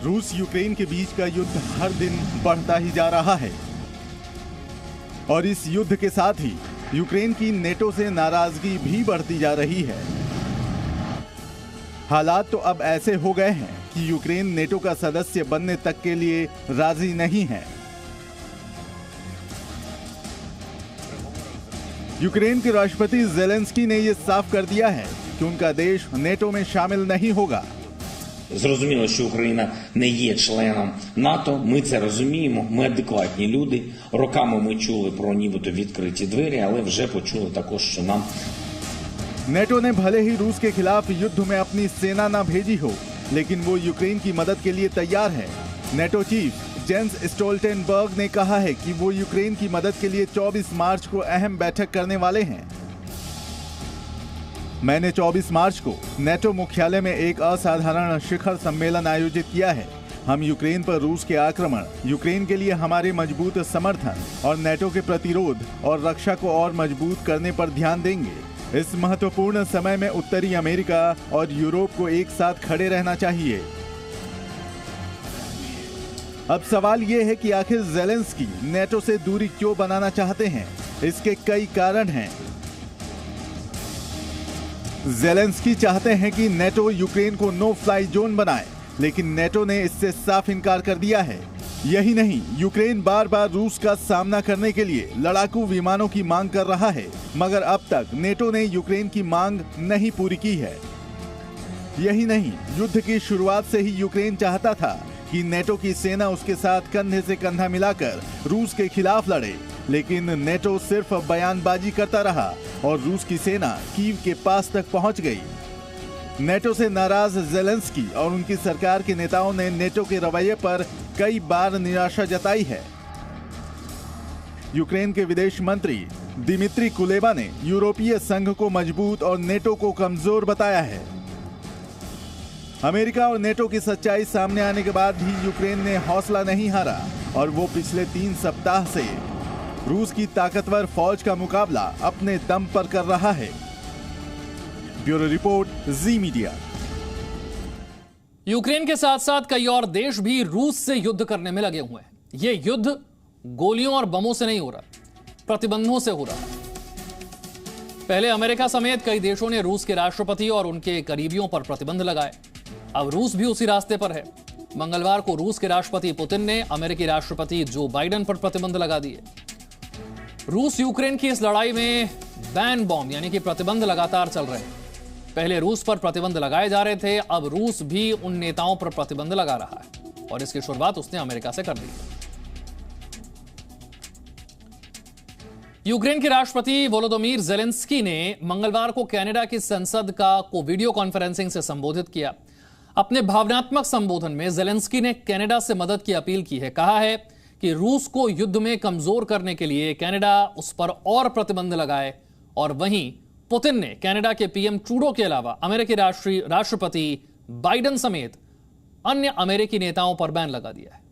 रूस यूक्रेन के बीच का युद्ध हर दिन बढ़ता ही जा रहा है और इस युद्ध के साथ ही यूक्रेन की नेटो से नाराजगी भी बढ़ती जा रही है। हालात तो अब ऐसे हो गए हैं कि यूक्रेन नेटो का सदस्य बनने तक के लिए राजी नहीं है। यूक्रेन के राष्ट्रपति ज़ेलेंस्की ने यह साफ कर दिया है कि उनका देश नेटो में शामिल नहीं होगा। Зрозуміло, що Україна не є членом НАТО, ми це розуміємо, ми адекватні люди. Роками ми чули про нібито відкриті двері, але вже почули також, що нам... नेटो ने भले ही रूस के खिलाफ युद्ध में अपनी सेना ना भेजी हो, लेकिन वो यूक्रेन की मदद के लिए तैयार है। नेटो चीफ जेंस स्टोल्टेनबर्ग ने कहा है कि वो यूक्रेन की मदद के लिए 24 मार्च को अहम बैठक करने वाले हैं। मैंने 24 मार्च को नेटो मुख्यालय में एक असाधारण शिखर सम्मेलन आयोजित किया है। हम यूक्रेन पर रूस के आक्रमण, यूक्रेन के लिए हमारे मजबूत समर्थन और नेटो के प्रतिरोध और रक्षा को और मजबूत करने पर ध्यान देंगे। इस महत्वपूर्ण समय में उत्तरी अमेरिका और यूरोप को एक साथ खड़े रहना चाहिए। अब सवाल ये है कि आखिर ज़ेलेंस्की नेटो से दूरी क्यों बनाना चाहते हैं। इसके कई कारण हैं। ज़ेलेंस्की चाहते हैं कि नेटो यूक्रेन को नो फ्लाई जोन बनाए, लेकिन नेटो ने इससे साफ इनकार कर दिया है। यही नहीं, यूक्रेन बार बार रूस का सामना करने के लिए लड़ाकू विमानों की मांग कर रहा है, मगर अब तक नेटो ने यूक्रेन की मांग नहीं पूरी की है। यही नहीं, युद्ध की शुरुआत से ही यूक्रेन चाहता था कि नेटो की सेना उसके साथ कंधे से कंधा मिलाकर रूस के खिलाफ लड़े, लेकिन नेटो सिर्फ बयानबाजी करता रहा और रूस की सेना कीव के पास तक पहुंच गई। नेटो से नाराज ज़ेलेंस्की और उनकी सरकार के नेताओं ने नेटो के रवैये पर कई बार निराशा जताई है। यूक्रेन के विदेश मंत्री दिमित्री कुलेबा ने यूरोपीय संघ को मजबूत और नेटो को कमजोर बताया है। अमेरिका और नेटो की सच्चाई सामने आने के बाद भी यूक्रेन ने हौसला नहीं हारा और वो पिछले 3 सप्ताह से रूस की ताकतवर फौज का मुकाबला अपने दम पर कर रहा है। ब्यूरो रिपोर्ट, जी मीडिया। यूक्रेन के साथ साथ कई और देश भी रूस से युद्ध करने में लगे हुए हैं। ये युद्ध गोलियों और बमों से नहीं हो रहा, प्रतिबंधों से हो रहा है। पहले अमेरिका समेत कई देशों ने रूस के राष्ट्रपति और उनके करीबियों पर प्रतिबंध लगाए। अब रूस भी उसी रास्ते पर है। मंगलवार को रूस के राष्ट्रपति पुतिन ने अमेरिकी राष्ट्रपति जो बाइडेन पर प्रतिबंध लगा दिए। रूस यूक्रेन की इस लड़ाई में बैन बॉम्ब यानी कि प्रतिबंध लगातार चल रहे हैं। पहले रूस पर प्रतिबंध लगाए जा रहे थे, अब रूस भी उन नेताओं पर प्रतिबंध लगा रहा है और इसकी शुरुआत उसने अमेरिका से कर दी। यूक्रेन के राष्ट्रपति वोलोदिमीर ज़ेलेंस्की ने मंगलवार को कनाडा की संसद को वीडियो कॉन्फ्रेंसिंग से संबोधित किया। अपने भावनात्मक संबोधन में ज़ेलेंस्की ने कनाडा से मदद की अपील की है। कहा है कि रूस को युद्ध में कमजोर करने के लिए कनाडा उस पर और प्रतिबंध लगाए। और वहीं पुतिन ने कनाडा के पीएम ट्रूडो के अलावा अमेरिकी राष्ट्रपति बाइडेन समेत अन्य अमेरिकी नेताओं पर बैन लगा दिया है।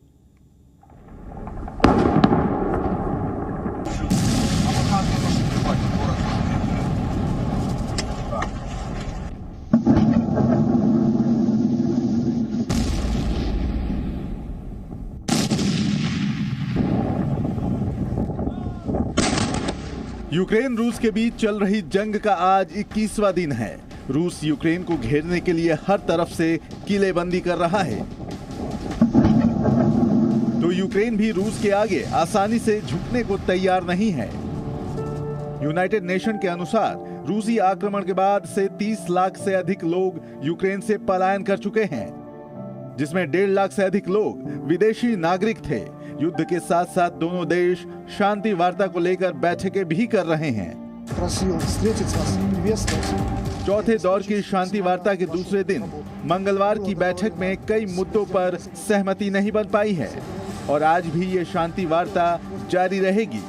यूक्रेन रूस के बीच चल रही जंग का आज 21वां दिन है। रूस यूक्रेन को घेरने के लिए हर तरफ से किलेबंदी कर रहा है, तो यूक्रेन भी रूस के आगे आसानी से झुकने को तैयार नहीं है। यूनाइटेड नेशन के अनुसार रूसी आक्रमण के बाद से 30 लाख से अधिक लोग यूक्रेन से पलायन कर चुके हैं, जिसमें 1.5 लाख से अधिक लोग विदेशी नागरिक थे। युद्ध के साथ साथ दोनों देश शांति वार्ता को लेकर बैठकें भी कर रहे हैं। चौथे दौर की शांति वार्ता के दूसरे दिन मंगलवार की बैठक में कई मुद्दों पर सहमति नहीं बन पाई है और आज भी ये शांति वार्ता जारी रहेगी।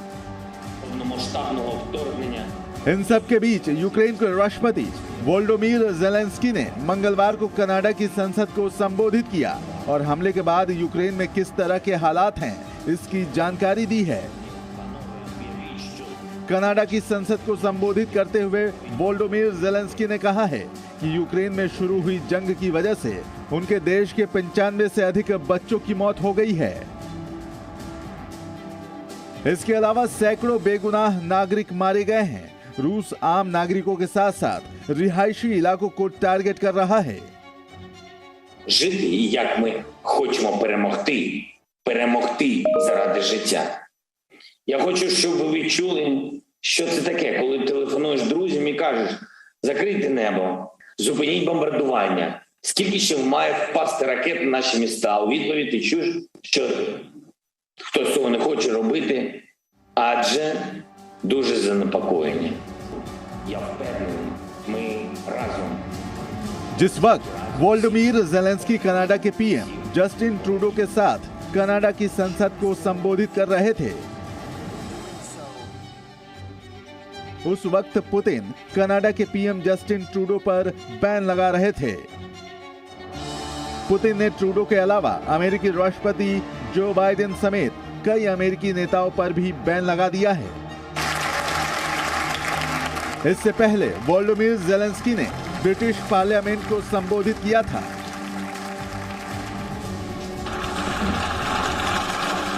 इन सब के बीच यूक्रेन के राष्ट्रपति वोलोदिमीर ज़ेलेंस्की ने मंगलवार को कनाडा की संसद को संबोधित किया और हमले के बाद यूक्रेन में किस तरह के हालात हैं इसकी जानकारी दी है। कनाडा की संसद को संबोधित करते हुए वोलोदिमीर ज़ेलेंस्की ने कहा है कि यूक्रेन में शुरू हुई जंग की वजह से उनके देश के 95 से अधिक बच्चों की मौत हो गई है। इसके अलावा सैकड़ों बेगुनाह नागरिक मारे गए हैं। रूस आम नागरिकों के साथ साथ रिहायशी इलाकों को टारगेट कर रहा है। Жити, як ми хочемо перемогти заради життя. Я хочу, щоб ви відчули, що це таке, коли телефонуєш друзям і кажеш: закрийте небо, зупиніть бомбардування. Скільки ще має впасти ракет на наші міста? У відповідь ти чуєш, що хтось цього не хоче робити, адже дуже занепокоєні. Я впевнений, ми разом. जिस वक्त वोल्डोमीर जेलेंस्की कनाडा के पीएम जस्टिन ट्रूडो के साथ कनाडा की संसद को संबोधित कर रहे थे, उस वक्त पुतिन कनाडा के पीएम जस्टिन ट्रूडो पर बैन लगा रहे थे। पुतिन ने ट्रूडो के अलावा अमेरिकी राष्ट्रपति जो बाइडेन समेत कई अमेरिकी नेताओं पर भी बैन लगा दिया है। इससे पहले वोल्डोमीर जेलेंस्की ने ब्रिटिश पार्लियामेंट को संबोधित किया था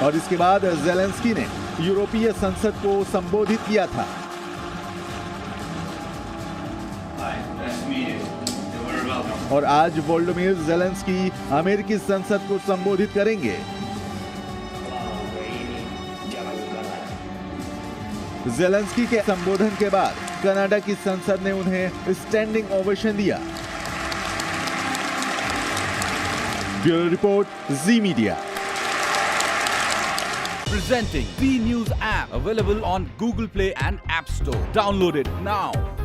और इसके बाद जेलेंस्की ने यूरोपीय संसद को संबोधित किया था। और आज वोल्डोमीर जेलेंस्की अमेरिकी संसद को संबोधित करेंगे। जेलेंस्की के संबोधन के बाद कनाडा की संसद ने उन्हें स्टैंडिंग ओवेशन दिया। Bureau report, ji media. Presenting B News app, available on Google Play and App Store. Download it now.